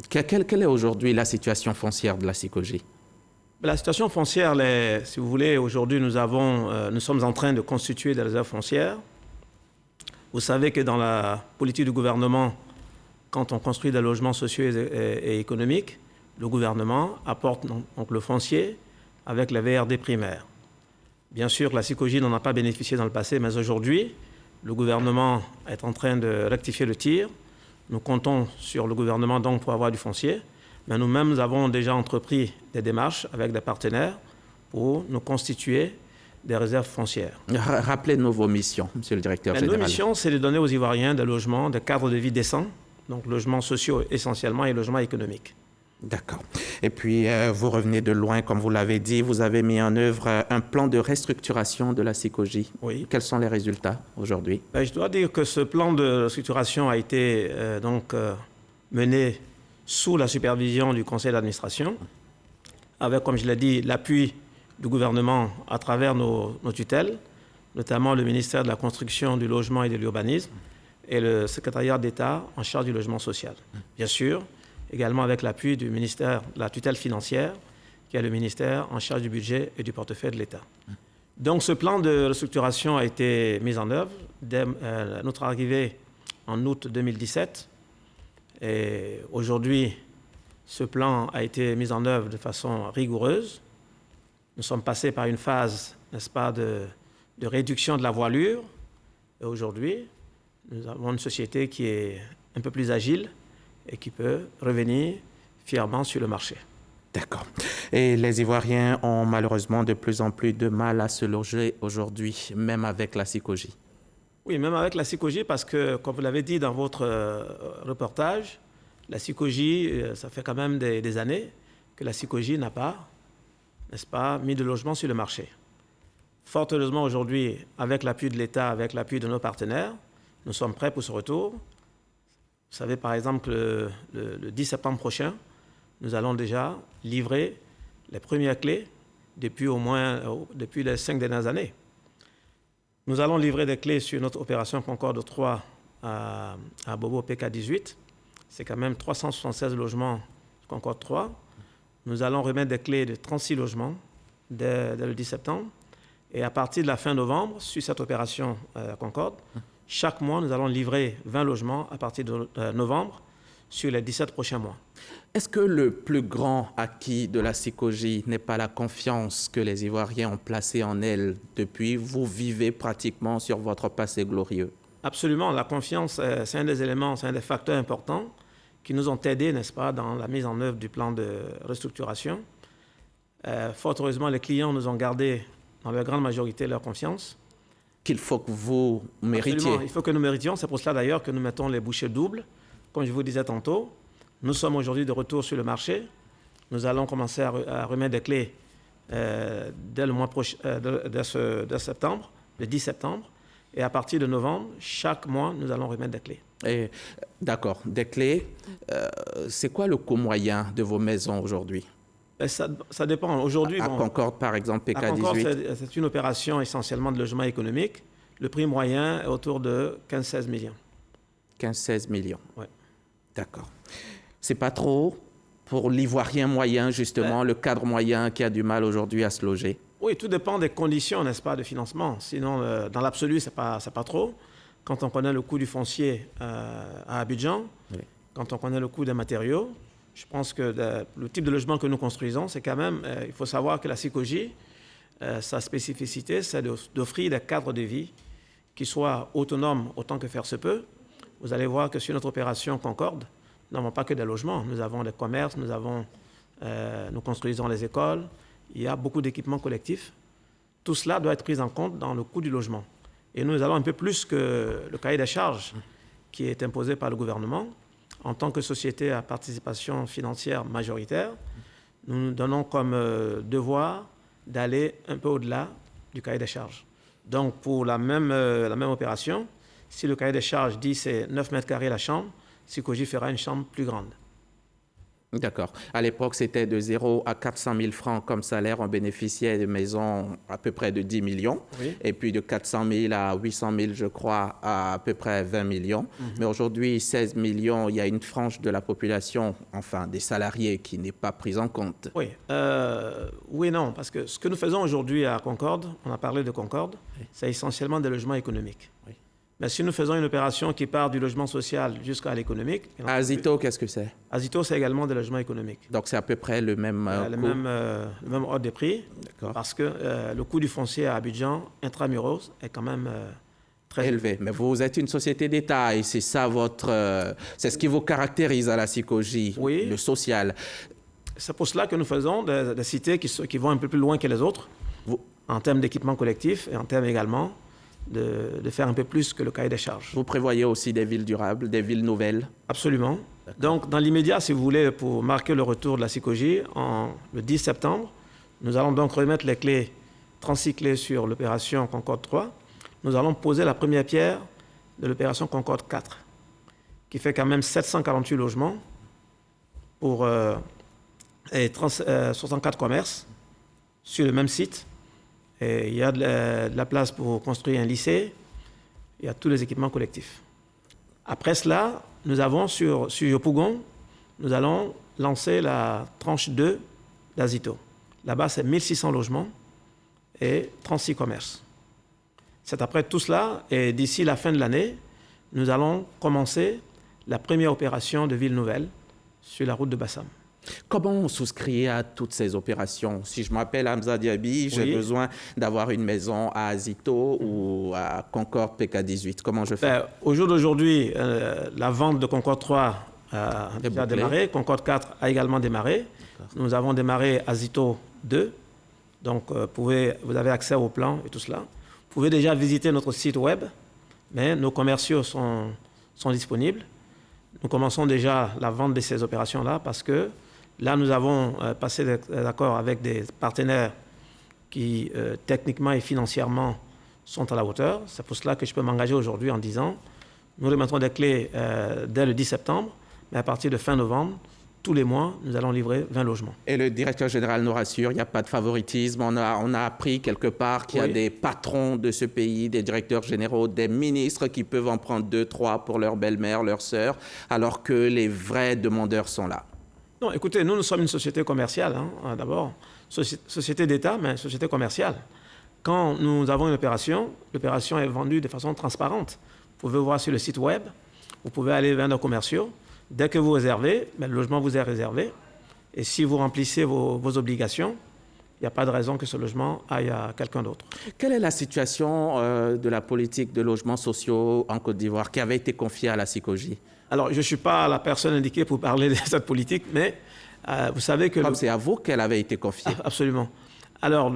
Quelle est aujourd'hui la situation foncière de la SICOGI? La situation foncière, si vous voulez, aujourd'hui, nous sommes en train de constituer des réserves foncières. Vous savez que dans la politique du gouvernement, quand on construit des logements sociaux et économiques, le gouvernement apporte donc le foncier avec les VRD primaires. Bien sûr, la SICOGI n'en a pas bénéficié dans le passé, mais aujourd'hui, le gouvernement est en train de rectifier le tir. Nous comptons sur le gouvernement donc pour avoir du foncier. Mais nous-mêmes, nous avons déjà entrepris des démarches avec des partenaires pour nous constituer des réserves foncières. Rappelez-nous vos missions, monsieur le directeur général. Nos missions, c'est de donner aux Ivoiriens des logements, des cadres de vie décents, donc logements sociaux essentiellement et logements économiques. D'accord. Et puis, vous revenez de loin, comme vous l'avez dit, vous avez mis en œuvre un plan de restructuration de la SICOGI. Oui. Quels sont les résultats aujourd'hui? Je dois dire que ce plan de restructuration a été mené sous la supervision du conseil d'administration, avec, comme je l'ai dit, l'appui du gouvernement à travers nos tutelles, notamment le ministère de la Construction, du Logement et de l'Urbanisme et le secrétariat d'État en charge du logement social. Bien sûr, également avec l'appui du ministère de la tutelle financière, qui est le ministère en charge du budget et du portefeuille de l'État. Donc ce plan de restructuration a été mis en œuvre dès notre arrivée en août 2017. Et aujourd'hui, ce plan a été mis en œuvre de façon rigoureuse. Nous sommes passés par une phase, n'est-ce pas, de réduction de la voilure. Et aujourd'hui, nous avons une société qui est un peu plus agile et qui peut revenir fièrement sur le marché. D'accord. Et les Ivoiriens ont malheureusement de plus en plus de mal à se loger aujourd'hui, même avec la SICOGI. Oui, même avec la SICOGI, parce que, comme vous l'avez dit dans votre reportage, la SICOGI, ça fait quand même des années que la SICOGI n'a pas, n'est-ce pas, mis de logement sur le marché. Fort heureusement, aujourd'hui, avec l'appui de l'État, avec l'appui de nos partenaires, nous sommes prêts pour ce retour. Vous savez, par exemple, le 10 septembre prochain, nous allons déjà livrer les premières clés depuis les 5 dernières années. Nous allons livrer des clés sur notre opération Concorde 3 à Bobo PK18. C'est quand même 376 logements Concorde 3. Nous allons remettre des clés de 36 logements dès le 10 septembre. Et à partir de la fin novembre, sur cette opération Concorde, chaque mois, nous allons livrer 20 logements à partir de novembre sur les 17 prochains mois. Est-ce que le plus grand acquis de la SICOGI n'est pas la confiance que les Ivoiriens ont placée en elle depuis? Vous vivez pratiquement sur votre passé glorieux. Absolument, la confiance, c'est un des éléments, c'est un des facteurs importants qui nous ont aidés, n'est-ce pas, dans la mise en œuvre du plan de restructuration. Fort heureusement, les clients nous ont gardé dans leur grande majorité leur confiance. Qu'il faut que vous méritiez. Absolument, il faut que nous méritions. C'est pour cela d'ailleurs que nous mettons les bouchées doubles. Comme je vous disais tantôt, nous sommes aujourd'hui de retour sur le marché. Nous allons commencer à remettre des clés dès le mois prochain, de septembre, le 10 septembre. Et à partir de novembre, chaque mois, nous allons remettre des clés. D'accord, des clés. C'est quoi le coût moyen de vos maisons aujourd'hui? Ça dépend. Aujourd'hui, à Concorde, par exemple, PK18. À Concorde, c'est une opération essentiellement de logement économique. Le prix moyen est autour de 15-16 millions. 15-16 millions. Oui. D'accord. C'est pas trop pour l'Ivoirien moyen, justement, le cadre moyen qui a du mal aujourd'hui à se loger? Oui, tout dépend des conditions, n'est-ce pas, de financement. Sinon, dans l'absolu, c'est pas trop. Quand on connaît le coût du foncier à Abidjan, oui. Quand on connaît le coût des matériaux, je pense que le type de logement que nous construisons, c'est quand même, il faut savoir que la SICOGI, sa spécificité, c'est d'offrir des cadres de vie qui soient autonomes autant que faire se peut. Vous allez voir que sur notre opération Concorde, nous n'avons pas que des logements. Nous avons des commerces, nous construisons les écoles. Il y a beaucoup d'équipements collectifs. Tout cela doit être pris en compte dans le coût du logement. Et nous allons un peu plus que le cahier des charges qui est imposé par le gouvernement. En tant que société à participation financière majoritaire, nous nous donnons comme devoir d'aller un peu au-delà du cahier des charges. Donc, pour la même opération, si le cahier des charges dit c'est 9 mètres carrés la chambre, SICOGI fera une chambre plus grande. D'accord. À l'époque, c'était de 0 à 400 000 francs comme salaire. On bénéficiait de maisons à peu près de 10 millions. Oui. Et puis de 400 000 à 800 000, je crois, à peu près 20 millions. Mais aujourd'hui, 16 millions, il y a une frange de la population, enfin des salariés, qui n'est pas prise en compte. Oui. Oui et non, parce que ce que nous faisons aujourd'hui à Concorde, on a parlé de Concorde, c'est essentiellement des logements économiques. Oui. Mais si nous faisons une opération qui part du logement social jusqu'à l'économique... À Azito, qu'est-ce que c'est? Azito, c'est également des logements économiques. Donc c'est à peu près le même coût. Le même ordre de prix, parce que le coût du foncier à Abidjan, intramuros, est quand même très élevé. Mais vous êtes une société d'État et c'est ça c'est ce qui vous caractérise à la SICOGI, oui. Le social. C'est pour cela que nous faisons des cités qui vont un peu plus loin que les autres, en termes d'équipement collectif et en termes également de faire un peu plus que le cahier des charges. Vous prévoyez aussi des villes durables, des villes nouvelles? Absolument. Donc, dans l'immédiat, si vous voulez, pour marquer le retour de la SICOGI, le 10 septembre, nous allons donc remettre les clés, 36 clés sur l'opération Concorde 3. Nous allons poser la première pierre de l'opération Concorde 4, qui fait quand même 748 logements pour 64 commerces sur le même site. Et il y a de la place pour construire un lycée, il y a tous les équipements collectifs. Après cela, nous avons sur Yopougon, nous allons lancer la tranche 2 d'Azito. Là-bas, c'est 1600 logements et 36 commerces. C'est après tout cela, et d'ici la fin de l'année, nous allons commencer la première opération de ville nouvelle sur la route de Bassam. Comment on souscrit à toutes ces opérations? Si je m'appelle Hamza Diaby, j'ai besoin d'avoir une maison à Azito ou à Concorde PK18. Comment je fais? Au jour d'aujourd'hui, la vente de Concorde 3 a déjà démarré. Concorde 4 a également démarré. Nous avons démarré Azito 2. Donc, vous avez accès au plan et tout cela. Vous pouvez déjà visiter notre site web, mais nos commerciaux sont disponibles. Nous commençons déjà la vente de ces opérations-là parce que là, nous avons passé des accords avec des partenaires qui, techniquement et financièrement, sont à la hauteur. C'est pour cela que je peux m'engager aujourd'hui en disant nous remettrons des clés dès le 10 septembre, mais à partir de fin novembre, tous les mois, nous allons livrer 20 logements. Et le directeur général nous rassure, il n'y a pas de favoritisme. On a appris quelque part qu'il y a des patrons de ce pays, des directeurs généraux, des ministres qui peuvent en prendre 2, 3 pour leur belle-mère, leur sœur, alors que les vrais demandeurs sont là. Non, écoutez, nous sommes une société commerciale, d'abord. Société d'État, mais société commerciale. Quand nous avons une opération, l'opération est vendue de façon transparente. Vous pouvez voir sur le site web, vous pouvez aller vers nos commerciaux. Dès que vous réservez, le logement vous est réservé. Et si vous remplissez vos obligations, il n'y a pas de raison que ce logement aille à quelqu'un d'autre. Quelle est la situation de la politique de logements sociaux en Côte d'Ivoire qui avait été confiée à la CICOJ? Alors, je ne suis pas la personne indiquée pour parler de cette politique, mais vous savez que... Comme c'est à vous qu'elle avait été confiée. Absolument. Alors,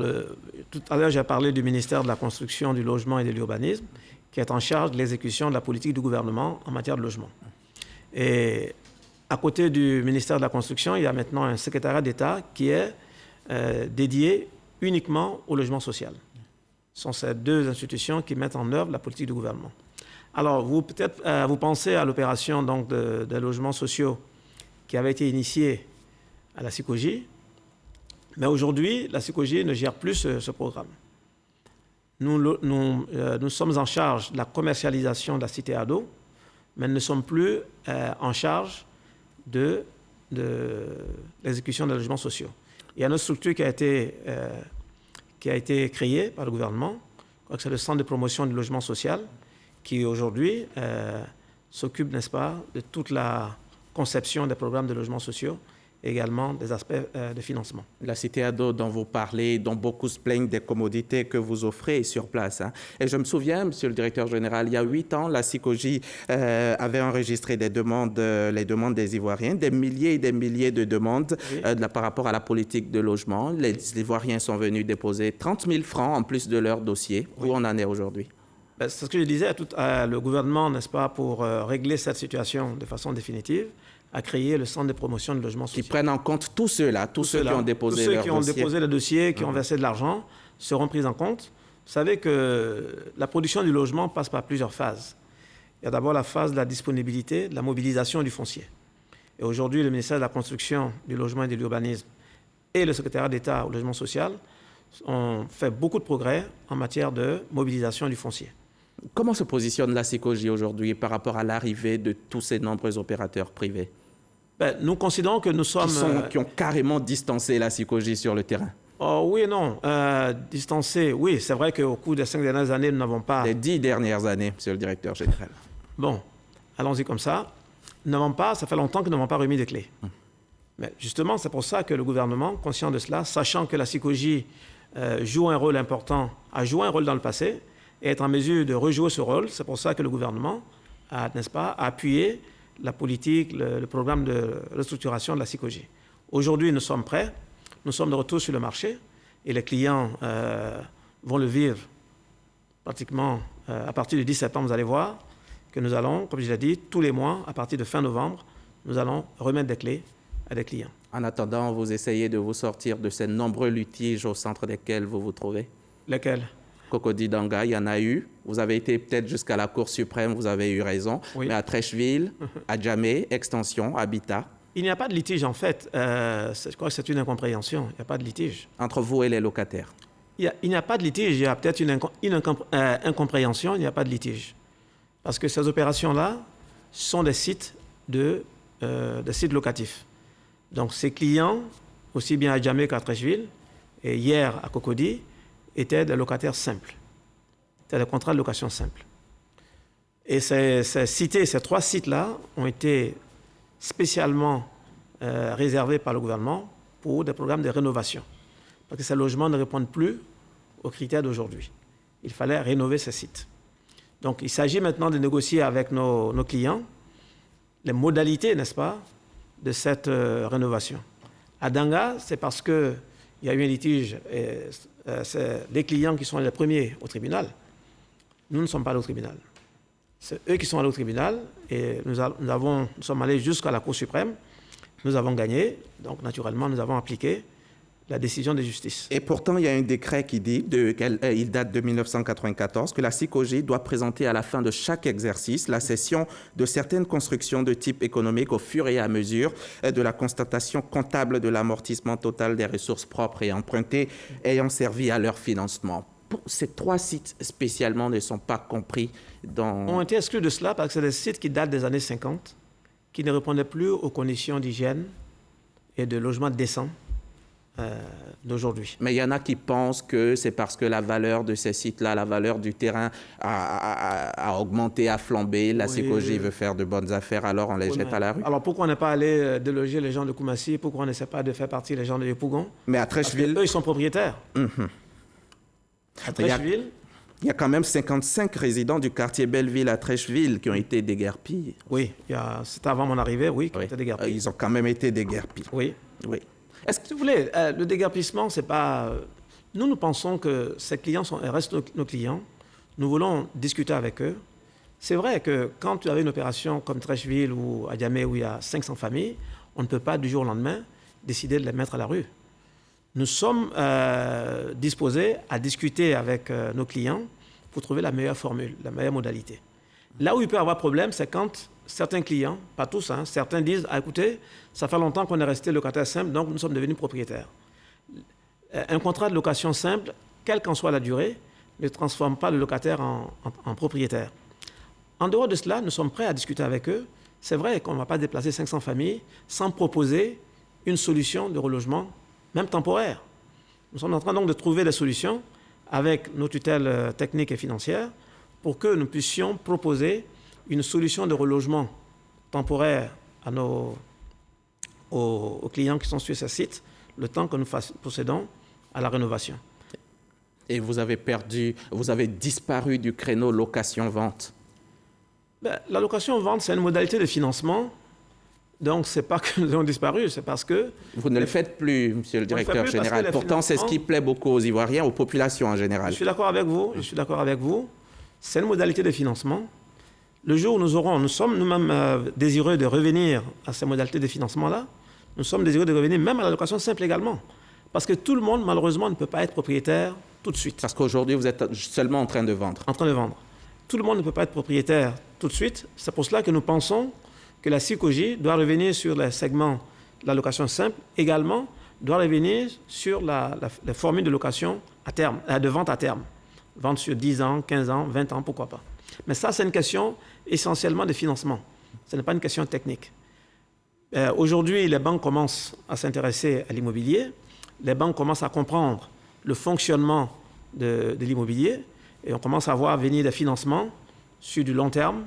tout à l'heure, j'ai parlé du ministère de la Construction, du Logement et de l'Urbanisme, qui est en charge de l'exécution de la politique du gouvernement en matière de logement. Et à côté du ministère de la Construction, il y a maintenant un secrétariat d'État qui est dédié uniquement au logement social. Ce sont ces deux institutions qui mettent en œuvre la politique du gouvernement. Alors, vous pensez à l'opération de logements sociaux qui avait été initiée à la CICOJ, mais aujourd'hui, la CICOJ ne gère plus ce programme. Nous sommes en charge de la commercialisation de la cité ado, mais nous ne sommes plus en charge de l'exécution des logements sociaux. Il y a une autre structure qui a été créée par le gouvernement, je crois que c'est le Centre de promotion du logement social, qui aujourd'hui s'occupe, n'est-ce pas, de toute la conception des programmes de logements sociaux et également des aspects de financement. La cité ado dont vous parlez, dont beaucoup se plaignent des commodités que vous offrez sur place. Hein. Et je me souviens, monsieur le directeur général, il y a 8 ans, la CICOJ avait enregistré les demandes des Ivoiriens, des milliers et des milliers de demandes par rapport à la politique de logement. Les Ivoiriens sont venus déposer 30 000 francs en plus de leur dossier. Où on en est aujourd'hui? C'est ce que je disais, le gouvernement, n'est-ce pas, pour régler cette situation de façon définitive, a créé le centre de promotion de logement social. Qui prennent en compte tous ceux-là, tous ceux qui ont déposé leur dossier. Tous ceux qui ont déposé le dossier, qui ont versé de l'argent, seront pris en compte. Vous savez que la production du logement passe par plusieurs phases. Il y a d'abord la phase de la disponibilité, de la mobilisation du foncier. Et aujourd'hui, le ministère de la Construction, du Logement et de l'Urbanisme et le secrétariat d'État au logement social ont fait beaucoup de progrès en matière de mobilisation du foncier. Comment se positionne la CICOJ aujourd'hui par rapport à l'arrivée de tous ces nombreux opérateurs privés? Nous considérons que nous sommes... Qui ont carrément distancé la CICOJ sur le terrain. Oh, oui et non. Distancé, oui, c'est vrai qu'au cours des 5 dernières années, nous n'avons pas... Les 10 dernières années, monsieur le directeur général. Bon, allons-y comme ça. Nous n'avons pas, ça fait longtemps que nous n'avons pas remis des clés. Mais justement, c'est pour ça que le gouvernement, conscient de cela, sachant que la CICOJ joue un rôle important, a joué un rôle dans le passé, et être en mesure de rejouer ce rôle, c'est pour ça que le gouvernement a, n'est-ce pas, appuyé la politique, le programme de restructuration de la CICOJ. Aujourd'hui, nous sommes prêts, nous sommes de retour sur le marché et les clients vont le vivre pratiquement à partir du 10 septembre. Vous allez voir que nous allons, comme je l'ai dit, tous les mois, à partir de fin novembre, nous allons remettre des clés à des clients. En attendant, vous essayez de vous sortir de ces nombreux litiges au centre desquels vous vous trouvez? Lesquels? Cocody Danga, il y en a eu. Vous avez été peut-être jusqu'à la Cour suprême, vous avez eu raison. Oui. Mais à Trècheville, à Djamé, Extension, Habitat. Il n'y a pas de litige en fait. Je crois que c'est une incompréhension. Il n'y a pas de litige. Entre vous et les locataires? Il n'y a pas de litige. Il y a peut-être une incompréhension. Il n'y a pas de litige. Parce que ces opérations-là sont des sites, des sites locatifs. Donc ces clients, aussi bien à Djamé qu'à Trècheville, et hier à Cocody, étaient des locataires simples. C'était des contrats de location simples. Et ces 3 sites-là ont été spécialement réservés par le gouvernement pour des programmes de rénovation. Parce que ces logements ne répondent plus aux critères d'aujourd'hui. Il fallait rénover ces sites. Donc il s'agit maintenant de négocier avec nos clients les modalités, n'est-ce pas, de cette rénovation. À Danga, c'est parce qu'il y a eu un litige et c'est les clients qui sont les premiers au tribunal. Nous ne sommes pas allés au tribunal. C'est eux qui sont allés au tribunal et nous sommes allés jusqu'à la Cour suprême. Nous avons gagné, donc naturellement nous avons appliqué la décision de justice. Et pourtant, il y a un décret qui dit, il date de 1994, que la CICOJ doit présenter à la fin de chaque exercice la cession de certaines constructions de type économique au fur et à mesure de la constatation comptable de l'amortissement total des ressources propres et empruntées ayant servi à leur financement. Ces 3 sites spécialement ne sont pas compris dans... On a été exclus de cela parce que c'est des sites qui datent des années 50, qui ne répondaient plus aux conditions d'hygiène et de logement décent d'aujourd'hui. Mais il y en a qui pensent que c'est parce que la valeur de ces sites-là, la valeur du terrain a augmenté, a flambé. La CICOJ veut faire de bonnes affaires, alors on les jette à la rue. Alors pourquoi on n'est pas allé déloger les gens de Koumassi? Pourquoi on n'essaie pas de faire partie les gens de Yopougon? Mais à Treichville... Eux, ils sont propriétaires. À Treichville... Il y a quand même 55 résidents du quartier Belleville à Treichville qui ont été déguerpis. Oui, c'était avant mon arrivée, oui, qui ont été déguerpis. Ils ont quand même été déguerpis. Oui. Est-ce que vous voulez, le déguerpissement, c'est pas... Nous pensons que ces clients restent nos clients. Nous voulons discuter avec eux. C'est vrai que quand tu avais une opération comme Treichville ou à Diamé où il y a 500 familles, on ne peut pas du jour au lendemain décider de les mettre à la rue. Nous sommes disposés à discuter avec nos clients pour trouver la meilleure formule, la meilleure modalité. Là où il peut y avoir problème, c'est quand certains clients, pas tous, certains disent « écoutez, ça fait longtemps qu'on est resté locataire simple, donc nous sommes devenus propriétaires ». Un contrat de location simple, quelle qu'en soit la durée, ne transforme pas le locataire en propriétaire. En dehors de cela, nous sommes prêts à discuter avec eux. C'est vrai qu'on ne va pas déplacer 500 familles sans proposer une solution de relogement même temporaire. Nous sommes en train donc de trouver des solutions avec nos tutelles techniques et financières pour que nous puissions proposer une solution de relogement temporaire aux clients qui sont sur ces sites, le temps que nous procédons à la rénovation. Et vous avez disparu du créneau location-vente. La location-vente, c'est une modalité de financement. Donc, ce n'est pas que nous avons disparu, c'est parce que... Vous ne le faites plus, monsieur le directeur général. Pourtant, c'est ce qui plaît beaucoup aux Ivoiriens, aux populations en général. Je suis d'accord avec vous. C'est une modalité de financement. Le jour où nous sommes nous-mêmes désireux de revenir à ces modalités de financement-là. Nous sommes désireux de revenir même à la location simple également. Parce que tout le monde, malheureusement, ne peut pas être propriétaire tout de suite. Parce qu'aujourd'hui, vous êtes seulement en train de vendre. En train de vendre. Tout le monde ne peut pas être propriétaire tout de suite. C'est pour cela que nous pensons que la CICOJ doit revenir sur les segments de la location simple, également doit revenir sur la formule de location à terme, de vente à terme. Vente sur 10 ans, 15 ans, 20 ans, pourquoi pas. Mais ça, c'est une question essentiellement de financement. Ce n'est pas une question technique. Aujourd'hui, les banques commencent à s'intéresser à l'immobilier. Les banques commencent à comprendre le fonctionnement de l'immobilier et on commence à voir venir des financements sur du long terme,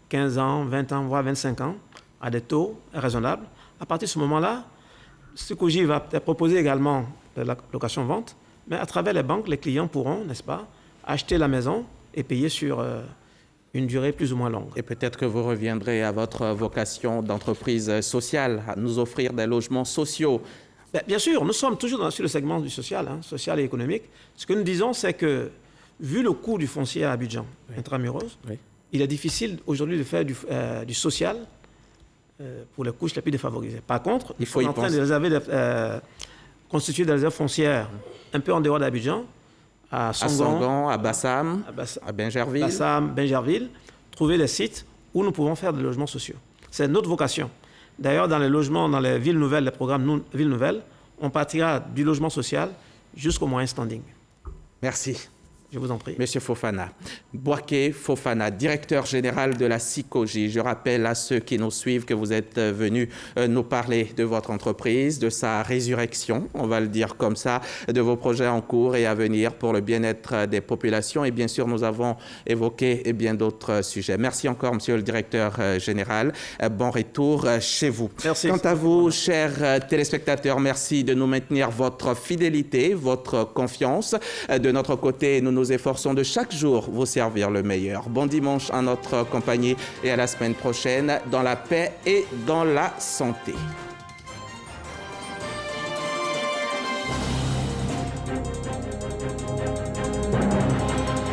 15 ans, 20 ans, voire 25 ans, à des taux raisonnables. À partir de ce moment-là, CICOJ va proposer également de la location-vente, mais à travers les banques, les clients pourront, n'est-ce pas, acheter la maison et payer sur une durée plus ou moins longue. Et peut-être que vous reviendrez à votre vocation d'entreprise sociale, à nous offrir des logements sociaux. Bien sûr, nous sommes toujours sur le segment du social, social et économique. Ce que nous disons, c'est que, vu le coût du foncier à Abidjan, intramuros, il est difficile aujourd'hui de faire du social pour les couches les plus défavorisées. Par contre, il faut en train de constituer des réserves foncières un peu en dehors d'Abidjan, à Songon, à Bassam, à Bingerville. Bassam, Bingerville, trouver les sites où nous pouvons faire des logements sociaux. C'est notre vocation. D'ailleurs, dans les logements, dans les villes nouvelles, les programmes villes nouvelles, on partira du logement social jusqu'au moyen standing. Merci. Je vous en prie. Monsieur Fofana. Boaké Fofana, directeur général de la CICOJ. Je rappelle à ceux qui nous suivent que vous êtes venu nous parler de votre entreprise, de sa résurrection, on va le dire comme ça, de vos projets en cours et à venir pour le bien-être des populations. Et bien sûr, nous avons évoqué bien d'autres sujets. Merci encore, monsieur le directeur général. Bon retour chez vous. Merci. Quant à vous, chers téléspectateurs, merci de nous maintenir votre fidélité, votre confiance. De notre côté, nous nous efforçons de chaque jour vous servir le meilleur. Bon dimanche en notre compagnie et à la semaine prochaine dans la paix et dans la santé.